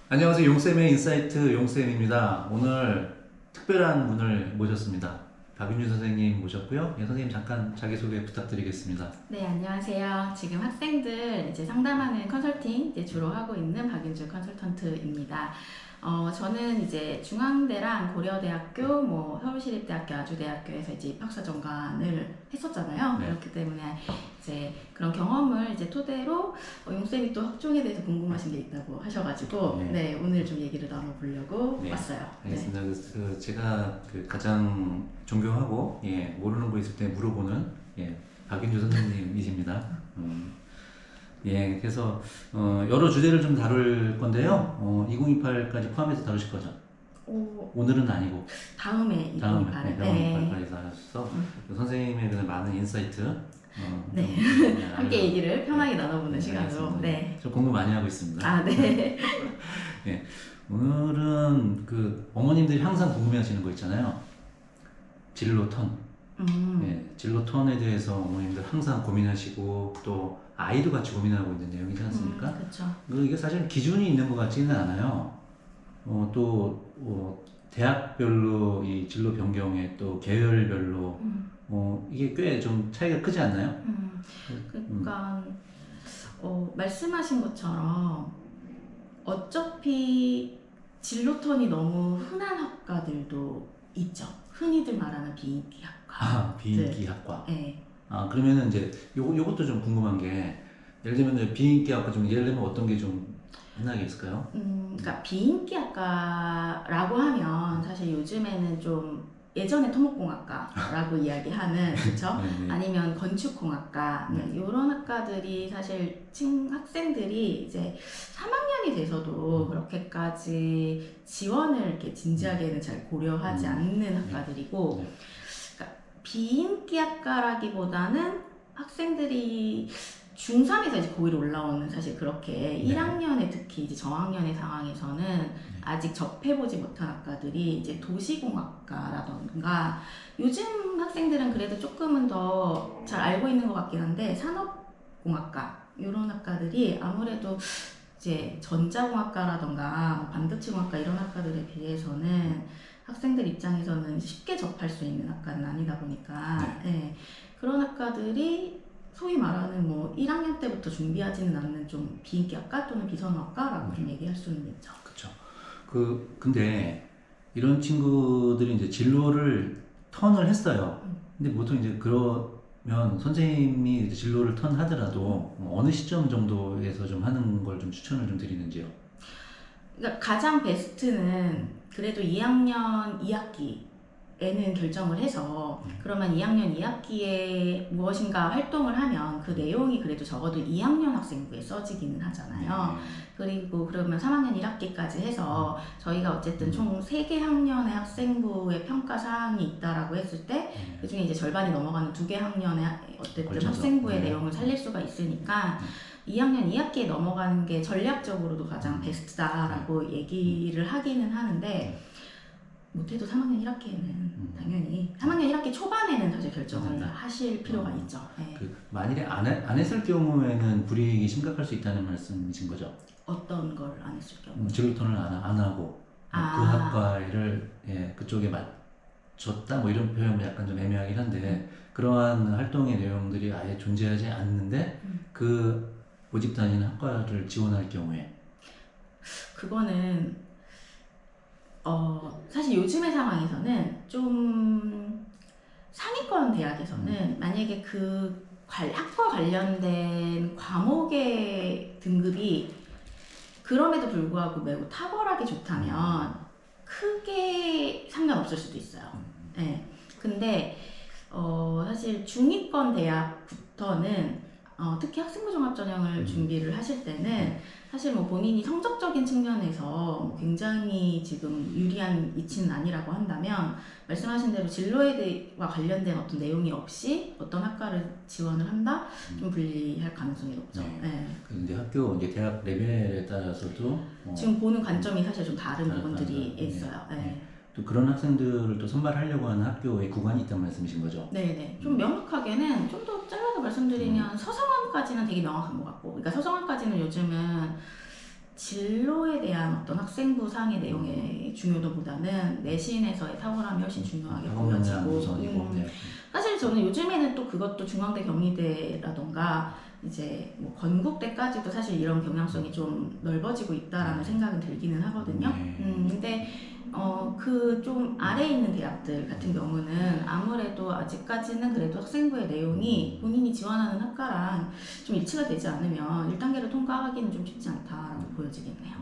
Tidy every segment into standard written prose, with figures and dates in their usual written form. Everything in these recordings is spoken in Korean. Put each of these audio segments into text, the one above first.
안녕하세요. 용쌤의 인사이트 용쌤입니다. 오늘 특별한 분을 모셨습니다. 박윤주 선생님 모셨고요. 예, 선생님 잠깐 자기소개 부탁드리겠습니다. 네, 안녕하세요. 지금 학생들 이제 상담하는 컨설팅 이제 주로 하고 있는 박윤주 컨설턴트입니다. 저는 이제 중앙대랑 고려대학교, 뭐 서울시립대학교, 아주대학교에서 이제 입학사정관을 했었잖아요. 네. 그렇기 때문에 이제 그런 경험을 이제 토대로 용쌤이 또 학종에 대해서 궁금하신 게 있다고 하셔가지고 네. 네, 오늘 좀 얘기를 나눠보려고 네. 왔어요. 네. 알겠습니다. 제가 가장 존경하고 모르는 거 있을 때 물어보는 박윤주 선생님이십니다. 그래서 여러 주제를 좀 다룰 건데요. 2028까지 포함해서 다루실 거죠? 오늘은 아니고 다음에 다음에 네. 2028까지 하셔서 선생님의 그 많은 인사이트 네. 함께 얘기를 편하게 나눠보는 시간으로. 알겠습니다. 네. 좀 공부 많이 하고 있습니다. 아, 네. 네. 오늘은 어머님들이 항상 궁금해하시는 거 있잖아요. 진로 턴. 진로 턴에 대해서 어머님들 항상 고민하시고 또 아이도 같이 고민하고 있는 내용이지 않습니까? 그렇죠. 이게 사실 기준이 있는 것 같지는 않아요. 대학별로 이 진로 변경에 또 계열별로 이게 꽤 좀 차이가 크지 않나요? 그러니까 말씀하신 것처럼 어차피 진로턴이 너무 흔한 학과들도 있죠. 흔히들 말하는 비인기 학과. 비인기학과. 네. 그러면은 이제 요것도 좀 궁금한 게 예를 들면 이제 비인기학과 좀 예를 들면 어떤 게 좀 흔하게 있을까요? 그러니까 비인기 학과라고 하면 사실 요즘에는 좀 예전에 토목공학과라고 이야기하는 그렇죠? 네. 아니면 건축공학과 이런 학과들이 사실 학생들이 이제 3학년이 돼서도 그렇게까지 지원을 이렇게 진지하게는 잘 고려하지 않는 학과들이고 네. 그러니까 비인기 학과라기보다는 학생들이 중3에서 이제 고1로 올라오는 사실 그렇게 1학년에 특히 이제 저학년의 상황에서는 아직 접해보지 못한 학과들이 이제 도시공학과라던가 요즘 학생들은 그래도 조금은 더 잘 알고 있는 것 같긴 한데 산업공학과 이런 학과들이 아무래도 이제 전자공학과라던가 뭐 반도체공학과 이런 학과들에 비해서는 학생들 입장에서는 쉽게 접할 수 있는 학과는 아니다 보니까 그런 학과들이 소위 말하는 뭐 1학년 때부터 준비하지는 않는 좀 비인기학과 또는 비선호학과라고 좀 얘기할 수는 있죠. 그렇죠. 근데 이런 친구들이 이제 진로를 턴을 했어요. 근데 보통 이제 그러면 선생님이 이제 진로를 턴하더라도 어느 시점 정도에서 좀 하는 걸 좀 추천을 좀 드리는지요? 그러니까 가장 베스트는 그래도 2학년 2학기에는 결정을 해서 그러면 2학년 2학기에 무엇인가 활동을 하면 그 내용이 그래도 적어도 2학년 학생부에 써지기는 하잖아요. 그리고 그러면 3학년 1학기까지 해서 저희가 어쨌든 총 3개 학년의 학생부의 평가 사항이 있다라고 했을 때 그중에 이제 절반이 넘어가는 2개 학년의 어쨌든 걸쳐서. 학생부의 내용을 살릴 수가 있으니까 2학년 2학기에 넘어가는 게 전략적으로도 가장 베스트다라고 얘기를 하기는 하는데 못해도 3학년 1학기에는 당연히 3학년 1학기 초반에는 사실 결정을 하실 필요가 있죠. 네. 만일에 안 했을 경우에는 불이익이 심각할 수 있다는 말씀이신 거죠? 어떤 걸 안 했을 경우? 진로 턴을 안 하고 그 학과를 그쪽에 맞췄다 뭐 이런 표현은 약간 좀 애매하긴 한데 그러한 활동의 내용들이 아예 존재하지 않는데 그 모집 다니는 학과를 지원할 경우에 그거는 사실 요즘의 상황에서는 좀 상위권 대학에서는 만약에 그 학과 관련된 과목의 등급이 그럼에도 불구하고 매우 탁월하게 좋다면 크게 상관없을 수도 있어요. 네. 근데 사실 중위권 대학부터는 특히 학생부 종합전형을 준비를 하실 때는 사실 뭐 본인이 성적적인 측면에서 뭐 굉장히 지금 유리한 위치는 아니라고 한다면 말씀하신 대로 진로에와 관련된 어떤 내용이 없이 어떤 학과를 지원을 한다? 좀 불리할 가능성이 높죠. 근데 이제 대학 레벨에 따라서도 지금 보는 관점이 사실 좀 다른 부분들이 다르다. 있어요. 또 그런 학생들을 또 선발하려고 하는 학교의 구간이 있다는 말씀이신 거죠? 네네. 좀 명확하게는 좀 더 잘라서 말씀드리면 서성원까지는 되게 명확한 것 같고, 그러니까 서성원까지는 요즘은 진로에 대한 어떤 학생부 상의 내용의 중요도보다는 내신에서의 탁월함이 훨씬 중요하게 학업역량 보여지고 우선이고. 네. 사실 저는 요즘에는 또 그것도 중앙대 경희대라던가 이제 뭐 건국대까지도 사실 이런 경향성이 좀 넓어지고 있다라는 생각은 들기는 하거든요. 네. 근데 그 좀 아래에 있는 대학들 같은 경우는 아무래도 아직까지는 그래도 학생부의 내용이 본인이 지원하는 학과랑 좀 일치가 되지 않으면 1단계를 통과하기는 좀 쉽지 않다라고 보여지겠네요.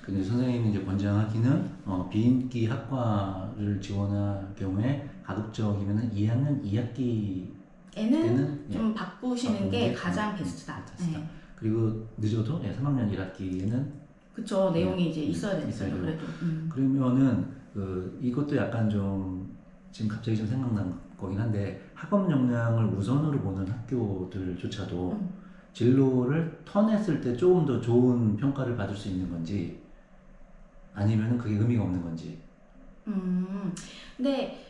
근데 선생님이 이제 권장하기는 비인기 학과를 지원할 경우에 가급적이면은 2학년 2학기 애는 때는 좀 바꾸시는 바꾸는 게 게 가장 베스트다. 베스트다. 그리고 늦어도 3학년 1학기에는 그쵸. 내용이 이제 있어야 있어야 되니까요. 되고. 그래도. 그러면은 이것도 약간 좀 지금 갑자기 좀 생각난 거긴 한데 학업 역량을 우선으로 보는 학교들조차도 진로를 턴했을 때 조금 더 좋은 평가를 받을 수 있는 건지 아니면은 그게 의미가 없는 건지. 근데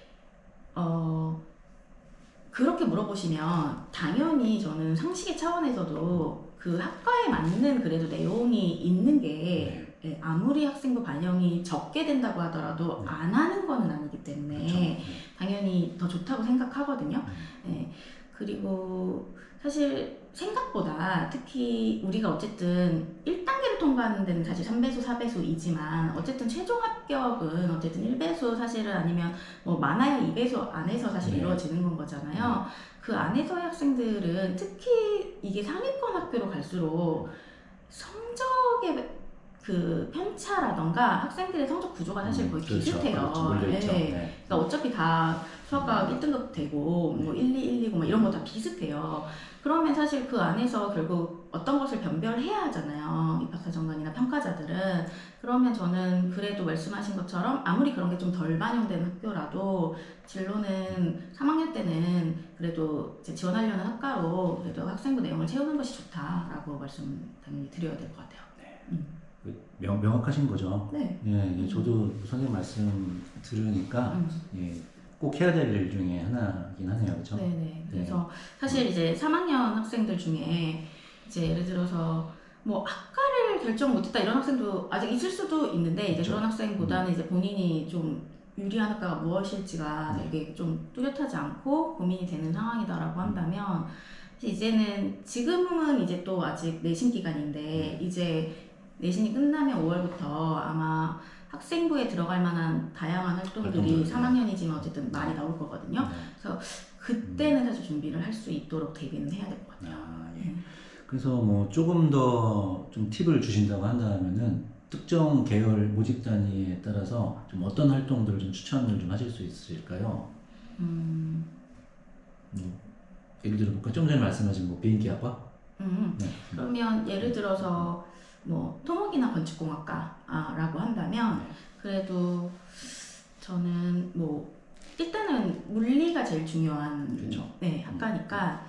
그렇게 물어보시면 당연히 저는 상식의 차원에서도 그 학과에 맞는 그래도 내용이 있는 게 예, 아무리 학생부 반영이 적게 된다고 하더라도 안 하는 거는 아니기 때문에 그렇죠. 당연히 더 좋다고 생각하거든요. 예, 그리고 사실 생각보다 특히 우리가 어쨌든 1단계를 통과하는 데는 사실 3배수, 4배수이지만 어쨌든 최종 합격은 어쨌든 1배수 사실은 아니면 뭐 많아야 2배수 안에서 사실 네. 이루어지는 건 거잖아요. 그 안에서의 학생들은 특히 이게 상위권 학교로 갈수록 성적의 그 편차라던가 학생들의 성적 구조가 사실 거의 그렇죠. 비슷해요. 그렇죠. 몰려있죠. 예. 네. 그러니까 어차피 다 수학과학 1등급 되고 뭐 1, 2, 1, 2, 뭐 이런 거 다 비슷해요. 그러면 사실 그 안에서 결국 어떤 것을 변별해야 하잖아요. 입학사정관이나 평가자들은. 그러면 저는 그래도 말씀하신 것처럼 아무리 그런 게 좀 덜 반영된 학교라도 진로는 3학년 때는 그래도 이제 지원하려는 학과로 그래도 학생부 내용을 채우는 것이 좋다라고 말씀 당연히 드려야 될 것 같아요. 명확하신 거죠. 네. 예, 저도 선생님 말씀 들으니까 예, 꼭 해야 될 일 중에 하나긴 하네요, 그렇죠? 네네. 그래서 사실 이제 3학년 학생들 중에 이제 예를 들어서 뭐 학과를 결정 못했다 이런 학생도 아직 있을 수도 있는데 이제 그렇죠. 그런 학생보다는 이제 본인이 좀 유리한 학과가 무엇일지가 되게 좀 뚜렷하지 않고 고민이 되는 상황이다라고 한다면 이제는 지금은 이제 또 아직 내신 기간인데 이제 내신이 끝나면 5월부터 아마 학생부에 들어갈 만한 다양한 활동들이 3학년이지만 어쨌든 많이 나올 거거든요. 그래서 그때는 사실 준비를 할 수 있도록 대비는 해야 될 것 같아요. 예. 그래서 뭐 조금 더 좀 팁을 주신다고 한다면은 특정 계열 모집 단위에 따라서 좀 어떤 활동들을 좀 추천을 좀 하실 수 있으실까요? 예를 들어 볼까? 좀 전에 말씀하신 뭐 비인기학과? 네. 그러면 예를 들어서 뭐 토목이나 건축공학과라고 한다면 그렇죠. 그래도 저는 뭐 일단은 물리가 제일 중요한 그렇죠. 네, 학과니까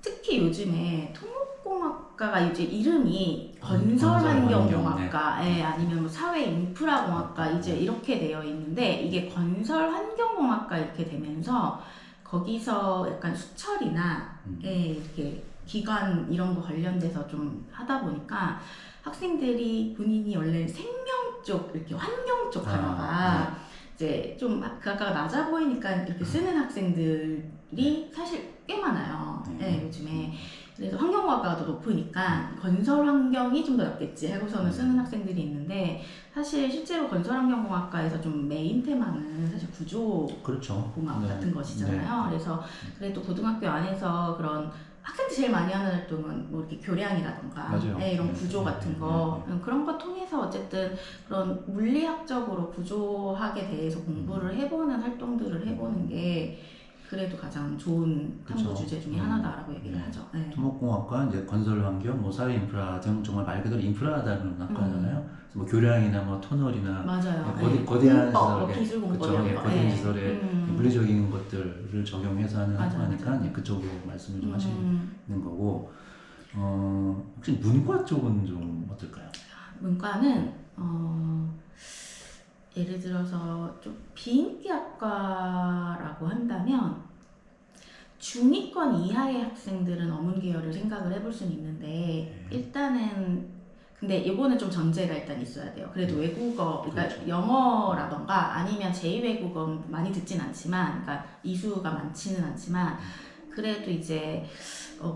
특히 요즘에 토목공학과가 이제 이름이 건설환경공학과 아니면 뭐 사회인프라공학과 이제 이렇게 되어 있는데 이게 건설환경공학과 이렇게 되면서 거기서 약간 수철이나 이렇게 기관 이런 거 관련돼서 좀 하다 보니까 학생들이 본인이 원래 생명 쪽 이렇게 환경 쪽 하다가 이제 좀 그 학과가 낮아 보이니까 이렇게 쓰는 학생들이 사실 꽤 많아요. 네, 요즘에. 그래서 환경공학과가 더 높으니까 건설 환경이 좀 더 낫겠지 하고서는 쓰는 학생들이 있는데 사실 실제로 건설환경공학과에서 좀 메인 테마는 사실 구조공학 그렇죠. 같은 것이잖아요. 그래서 그래도 고등학교 안에서 그런 학생들이 제일 많이 하는 활동은 뭐 이렇게 교량이라던가 이런 구조 같은 거 그런 거 통해서 어쨌든 그런 물리학적으로 구조학에 대해서 공부를 해보는 활동들을 해보는 게 그래도 가장 좋은 탐구 주제 중에 하나다라고 얘기를 하죠. 네. 토목공학과 이제 건설환경, 뭐 사회인프라 등 정말 말 그대로 인프라다는 학과잖아요. 그래서 뭐 교량이나 뭐 터널이나 맞아요. 거대한 뭐 기술 공법 이런 거. 거대한 시설에 물리적인 것들을 적용해서 하는 학과니까 그쪽으로 말씀을 좀 하시는 거고. 혹시 문과 쪽은 좀 어떨까요? 문과는 예를 들어서 좀 비인기학과라고 한다면 중위권 이하의 학생들은 어문 계열을 생각을 해볼 수는 있는데 일단은 근데 이거는 좀 전제가 일단 있어야 돼요. 그래도 외국어, 그러니까 그렇죠. 영어라던가 아니면 제2외국어 많이 듣진 않지만, 그러니까 이수가 많지는 않지만, 그래도 이제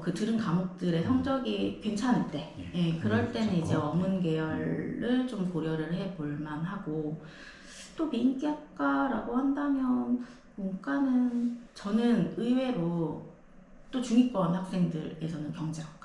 그 들은 과목들의 성적이 괜찮을 때, 예, 그럴 때는 이제 어문 계열을 좀 고려를 해볼 만하고, 또 미인기학과라고 한다면 문과는 저는 의외로 또 중위권 학생들에서는 경제학과.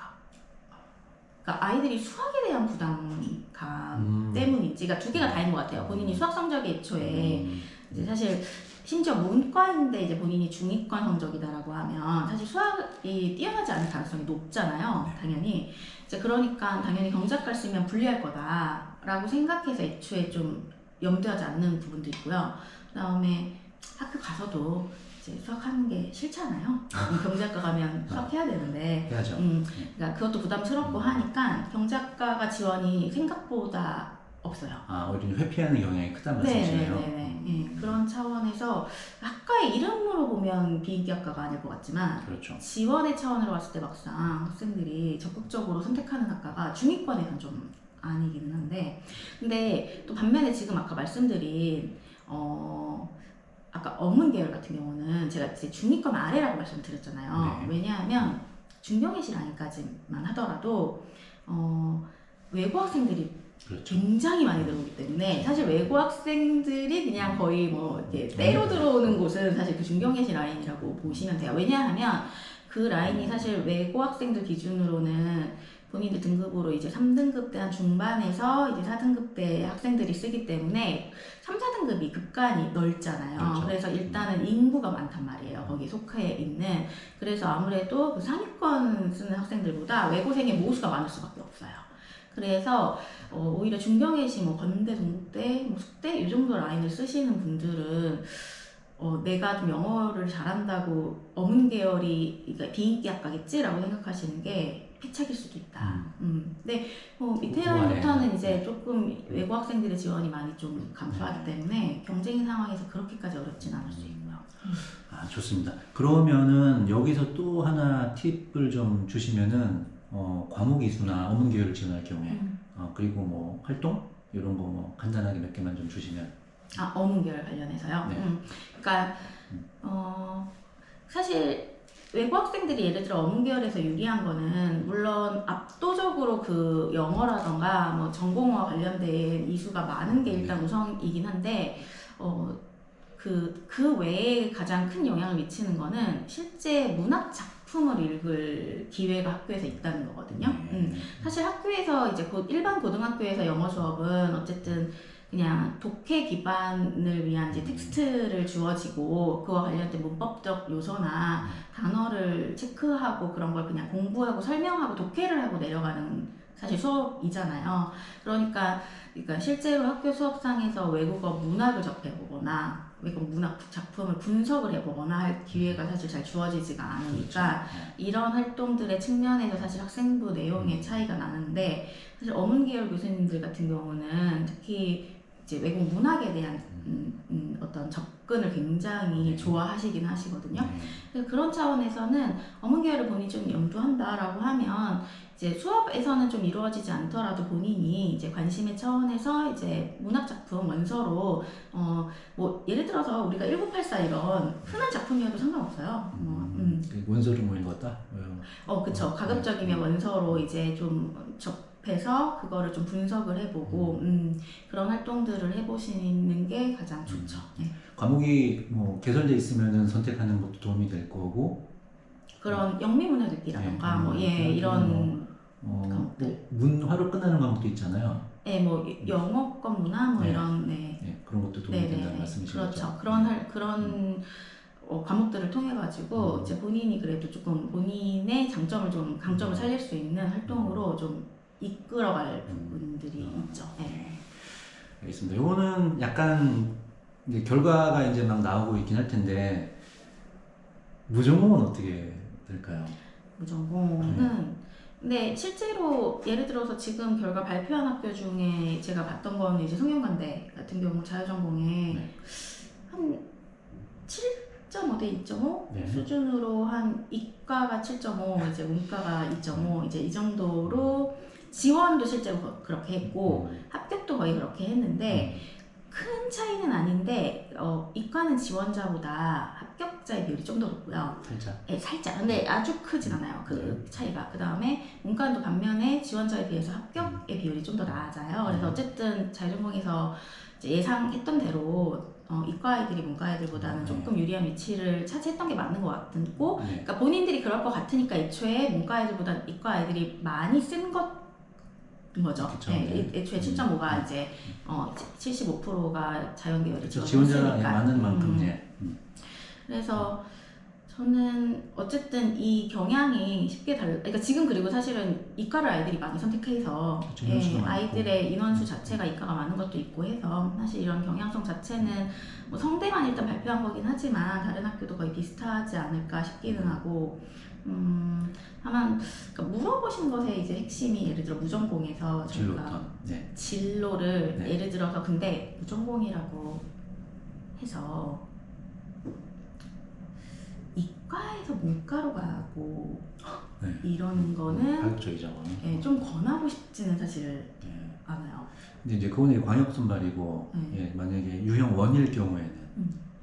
그러니까 아이들이 수학에 대한 부담감 때문인지, 그러니까 두 개가 다인 것 같아요. 본인이 수학 성적이 애초에 이제 사실 심지어 문과인데 이제 본인이 중위권 성적이다라고 하면 사실 수학이 뛰어나지 않을 가능성이 높잖아요. 당연히. 이제 그러니까 당연히 경제학과를 쓰면 불리할 거다라고 생각해서 애초에 좀 염두하지 않는 부분도 있고요. 그다음에 학교 가서도 이제 수학하는 게 싫잖아요. 경제학과 가면 수학해야 되는데, 해야죠. 그러니까 그것도 부담스럽고 하니까 경제학과가 지원이 생각보다 없어요. 아, 오히려 회피하는 경향이 크다는 말씀이시네요. 네네네. 네. 그런 차원에서 학과의 이름으로 보면 비인기학과가 아닐 것 같지만, 그렇죠. 지원의 차원으로 봤을 때 막상 학생들이 적극적으로 선택하는 학과가 중위권에선 좀 아니기는 한데, 근데 또 반면에 지금 아까 말씀드린 아까 어문 계열 같은 경우는 제가 이제 중위권 아래라고 말씀드렸잖아요. 네. 왜냐하면 중경외시 라인까지만 하더라도 외고 학생들이 그렇죠. 굉장히 많이 들어오기 때문에 사실 외고 학생들이 그냥 거의 뭐 이렇게 때로 들어오는 곳은 사실 그 중경외시 라인이라고 보시면 돼요. 왜냐하면 그 라인이 사실 외고 학생들 기준으로는 본인들 등급으로 이제 3등급 대 한 중반에서 이제 4등급 대 학생들이 쓰기 때문에 3, 4등급이 급간이 넓잖아요. 그렇죠. 그래서 일단은 인구가 많단 말이에요. 거기에 속해 있는. 그래서 아무래도 그 상위권 쓰는 학생들보다 외고생의 모수가 많을 수밖에 없어요. 그래서 오히려 중경외시, 뭐 건대, 동국대, 뭐 숙대 이 정도 라인을 쓰시는 분들은 내가 좀 영어를 잘한다고 어문 계열이 그러니까 비인기학과겠지라고 생각하시는 게 패착일 수도 있다. 근데 밑에 라인부터는 이제 조금 외고 학생들의 지원이 많이 좀 감소하기 때문에 경쟁 상황에서 그렇게까지 어렵진 않을 수 있고요. 아, 좋습니다. 그러면은 여기서 또 하나 팁을 좀 주시면은 과목 이수나 어문 계열을 지원할 경우에 그리고 뭐 활동 이런 거 뭐 간단하게 몇 개만 좀 주시면. 아, 어문 계열 관련해서요. 네. 그러니까 사실 외고 학생들이 예를 들어 어문 계열에서 유리한 거는 물론 압도적으로 그 영어라던가 뭐 전공어와 관련된 이수가 많은 게 일단 우선이긴 한데 그 외에 가장 큰 영향을 미치는 거는 실제 문학 작품을 읽을 기회가 학교에서 있다는 거거든요. 사실 학교에서 이제 일반 고등학교에서 영어 수업은 어쨌든 그냥 독해 기반을 위한 이제 텍스트를 주어지고 그와 관련된 문법적 요소나 단어를 체크하고 그런 걸 그냥 공부하고 설명하고 독해를 하고 내려가는 사실 수업이잖아요. 그러니까 실제로 학교 수업상에서 외국어 문학을 접해보거나 외국 문학 작품을 분석을 해보거나 할 기회가 사실 잘 주어지지가 않으니까 이런 활동들의 측면에서 사실 학생부 내용의 차이가 나는데 사실 어문 계열 교수님들 같은 경우는 특히 이제 외국 문학에 대한 어떤 접근을 굉장히 좋아하시긴 하시거든요. 그래서 그런 차원에서는 어문 계열을 본인이 좀 염두한다라고 하면 이제 수업에서는 좀 이루어지지 않더라도 본인이 이제 관심의 차원에서 이제 문학 작품 원서로 뭐 예를 들어서 우리가 1984 이런 흔한 작품이어도 상관없어요. 원서를 뭐 읽었다? 그쵸. 가급적이면 원서로 이제 좀 접해서 그거를 좀 분석을 해보고 그런 활동들을 해보시는 게 가장 좋죠. 네. 과목이 뭐 개설돼 있으면은 선택하는 것도 도움이 될 거고. 그런 영미문학 읽기라던가 이런 과목들. 문화로 끝나는 과목도 있잖아요. 네, 뭐 영어권 문화 뭐 이런 그런 것도 도움이 된다는 말씀이시죠. 그렇죠. 그런 과목들을 통해 가지고 이제 본인이 그래도 조금 본인의 강점을 살릴 수 있는 활동으로 좀 이끌어갈 부분들이 있죠. 네. 알겠습니다. 이거는 약간 이제 결과가 이제 막 나오고 있긴 할 텐데 무전공은 어떻게 될까요? 무전공은 근데 실제로 예를 들어서 지금 결과 발표한 학교 중에 제가 봤던 거는 이제 성균관대 같은 경우 자유전공에 한 7.5대 2.5 수준으로 한 이과가 7.5 이제 문과가 2.5 이제 이 정도로 지원도 실제로 그렇게 했고 합격도 거의 그렇게 했는데 큰 차이는 아닌데 이과는 지원자보다 합격자의 비율이 좀 더 높고요. 살짝. 네, 살짝. 근데 아주 크진 않아요. 그 차이가. 그 다음에 문과도 반면에 지원자에 비해서 합격의 비율이 좀 더 낮아요. 그래서 어쨌든 자율전공에서 이제 예상했던 대로 이과 아이들이 문과 아이들보다는 조금 유리한 위치를 차지했던 게 맞는 것 같고, 그러니까 본인들이 그럴 것 같으니까 애초에 문과 아이들보다 이과 아이들이 많이 쓴 거죠. 그쵸, 네, 네. 애초에 7.5가 이제 75%가 자연계열이 그렇죠. 지원자가 많은 만큼 그래서 저는 어쨌든 이 경향이 쉽게 그러니까 지금 그리고 사실은 이과를 아이들이 많이 선택해서 그렇죠, 인원수도 많고. 아이들의 인원수 자체가 이과가 많은 것도 있고 해서 사실 이런 경향성 자체는 뭐 성대만 일단 발표한 거긴 하지만 다른 학교도 거의 비슷하지 않을까 싶기는 하고 다만 그러니까 물어보신 것의 이제 핵심이 예를 들어 무전공에서 저희가 진로를 네. 예를 들어서 근데 무전공이라고 해서 이과에서 문과로 가고 이런 거는 파격적이죠. 좀 권하고 싶지는 사실 않아요. 근데 이제 그거는 광역 선발이고 만약에 유형 1일 경우에는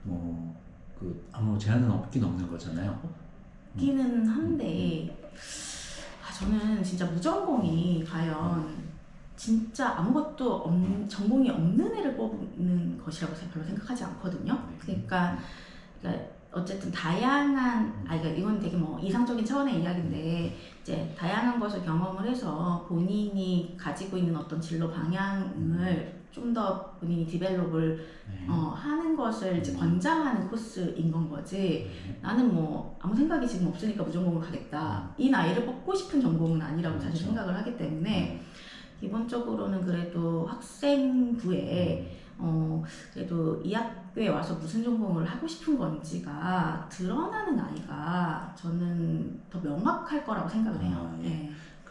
뭐 그 아무 제한은 없긴 없는 거잖아요. 없기는 한데 저는 진짜 무전공이 과연 진짜 아무것도 전공이 없는 애를 뽑는 것이라고 별로 생각하지 않거든요. 그러니까 어쨌든 다양한, 그러니까 이건 되게 뭐 이상적인 차원의 이야기인데, 이제 다양한 것을 경험을 해서 본인이 가지고 있는 어떤 진로 방향을 좀 더 본인이 디벨롭을 하는 것을 이제 권장하는 코스인 건 거지. 나는 뭐 아무 생각이 지금 없으니까 무전공을 가겠다. 이 나이를 뽑고 싶은 전공은 아니라고 사실 생각을 하기 때문에 기본적으로는 그래도 학생부에 그래도 이 학교에 와서 무슨 전공을 하고 싶은 건지가 드러나는 아이가 저는 더 명확할 거라고 생각을 해요.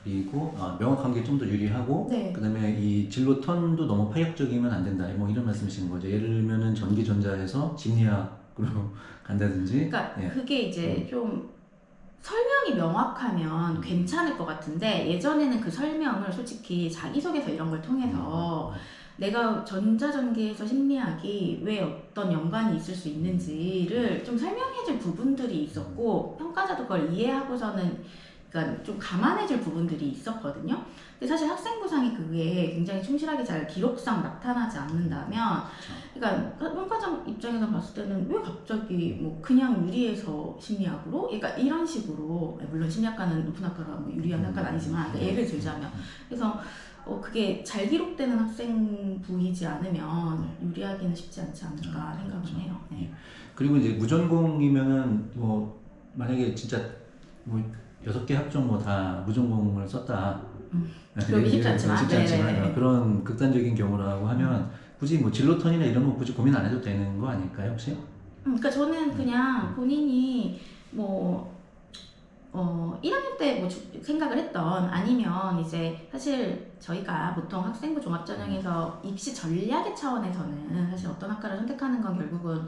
그리고 명확한 게 좀 더 유리하고 그 다음에 이 진로 턴도 너무 파격적이면 안 된다 뭐 이런 말씀이신 거죠. 예를 들면은 전기전자에서 심리학으로 간다든지. 그러니까 그게 이제 좀 설명이 명확하면 괜찮을 것 같은데 예전에는 그 설명을 솔직히 자기소개서 이런 걸 통해서 내가 전자전기에서 심리학이 왜 어떤 연관이 있을 수 있는지를 좀 설명해줄 부분들이 있었고 평가자도 그걸 이해하고서는 그러니까 좀 감안해줄 부분들이 있었거든요. 근데 사실 학생부상이 그게 굉장히 충실하게 잘 기록상 나타나지 않는다면 그러니까 평가자 입장에서 봤을 때는 왜 갑자기 뭐 그냥 유리해서 심리학으로? 그러니까 이런 식으로 물론 심리학과는 높은 학과가 뭐 유리한 학과는 아니지만 예를 들자면 그래서 그게 잘 기록되는 학생부이지 않으면 유리하기는 쉽지 않지 않을까 생각은 해요. 그리고 이제 무전공이면은 뭐 만약에 진짜 뭐 6개 학종 뭐 다 무전공을 썼다. 그러기 쉽지 않지만 그런 극단적인 경우라고 하면 굳이 뭐 진로턴이나 이런 거 굳이 고민 안 해도 되는 거 아닐까요 혹시? 그러니까 저는 그냥 본인이 뭐 1학년 때 뭐 생각을 했던 아니면 이제 사실 저희가 보통 학생부 종합전형에서 입시 전략의 차원에서는 사실 어떤 학과를 선택하는 건 결국은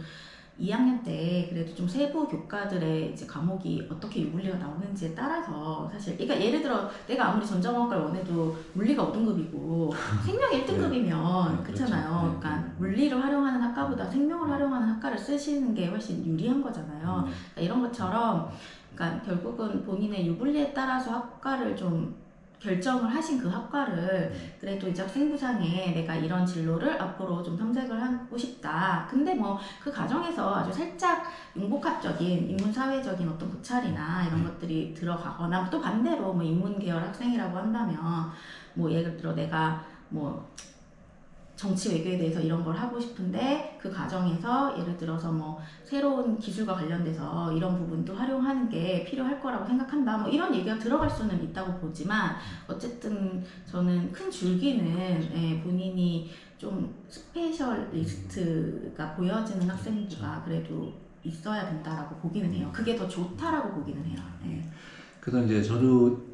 2학년 때 그래도 좀 세부 교과들의 이제 과목이 어떻게 유물리가 나오는지에 따라서 사실 그러니까 예를 들어 내가 아무리 전자공학과를 원해도 물리가 5등급이고 생명이 1등급이면 그렇잖아요. 그러니까 물리를 활용하는 학과보다 생명을 활용하는 학과를 쓰시는 게 훨씬 유리한 거잖아요. 그러니까 이런 것처럼 그러니까 결국은 본인의 유불리에 따라서 학과를 좀 결정을 하신 그 학과를 그래도 이제 학생부상에 내가 이런 진로를 앞으로 좀 탐색을 하고 싶다. 근데 뭐 그 과정에서 아주 살짝 융복합적인 인문사회적인 어떤 고찰이나 이런 것들이 들어가거나 또 반대로 뭐 인문계열 학생이라고 한다면 뭐 예를 들어 내가 뭐 정치 외교에 대해서 이런 걸 하고 싶은데 그 과정에서 예를 들어서 뭐 새로운 기술과 관련돼서 이런 부분도 활용하는 게 필요할 거라고 생각한다. 뭐 이런 얘기가 들어갈 수는 있다고 보지만 어쨌든 저는 큰 줄기는 본인이 좀 스페셜리스트가 보여지는 학생부가 그래도 있어야 된다라고 보기는 해요. 그게 더 좋다라고 보기는 해요. 그래서 이제 저도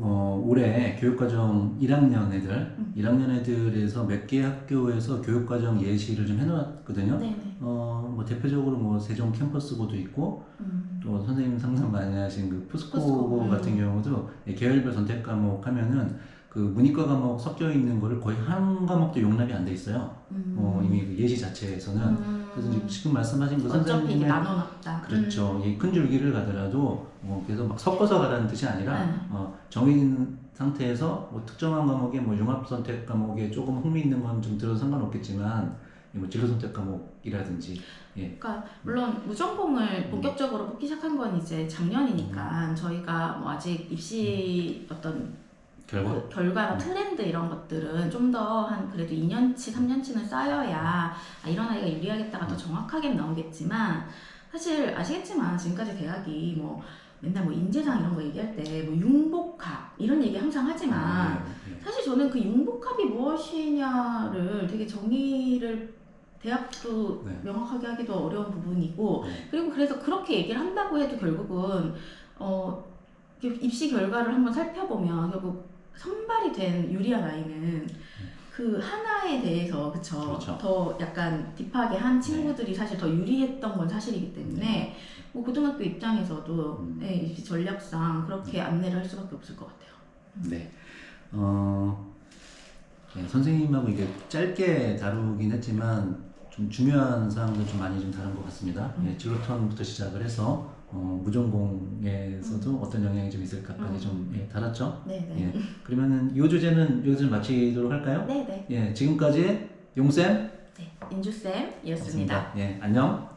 올해 교육과정 1학년 애들에서 몇 개 학교에서 교육과정 예시를 좀 해놓았거든요. 뭐 대표적으로 뭐 세종 캠퍼스고도 있고 또 선생님 상담 많이 하신 그 포스코고 같은 경우도 계열별 선택 과목 하면은 그 문이과 과목 섞여 있는 거를 거의 한 과목도 용납이 안 돼 있어요. 이미 그 예시 자체에서는. 그래서 지금 말씀하신 그 어차피 이게 선생님의 나눠놨다. 그렇죠. 이 큰 줄기를 가더라도 그래서 막 섞어서 가라는 뜻이 아니라 정해진 상태에서 뭐 특정한 과목에 뭐 융합 선택 과목에 조금 흥미 있는 건 좀 들어도 상관없겠지만 뭐 진로 선택 과목이라든지 그러니까 물론 무전공을 본격적으로 뽑기 시작한 건 이제 작년이니까 저희가 뭐 아직 입시 어떤 그 결과나 트렌드 이런 것들은 좀 더 한 그래도 2년치, 3년치는 쌓여야 이런 아이가 유리하겠다가 더 정확하게 나오겠지만 사실 아시겠지만 지금까지 대학이 뭐 맨날 뭐 인재상 이런 거 얘기할 때 뭐 융복합 이런 얘기 항상 하지만 사실 저는 그 융복합이 무엇이냐를 되게 정의를 대학도 명확하게 하기도 어려운 부분이고 그리고 그래서 그렇게 얘기를 한다고 해도 결국은 입시 결과를 한번 살펴보면 결국 선발이 된 유리한 아이는 그 하나에 대해서 그렇죠. 더 약간 딥하게 한 친구들이 사실 더 유리했던 건 사실이기 때문에 뭐 고등학교 입장에서도 입시 전략상 그렇게 안내를 할 수밖에 없을 것 같아요. 네. 선생님하고 이게 짧게 다루긴 했지만 좀 중요한 사항들 좀 많이 좀 다룬 것 같습니다. 진로턴부터 시작을 해서 무전공에서도 어떤 영향이 좀 있을까까지 좀 다뤘죠. 네네. 그러면은 이 주제는 여기서 마치도록 할까요? 네네. 지금까지 용쌤, 인주쌤이었습니다. 안녕.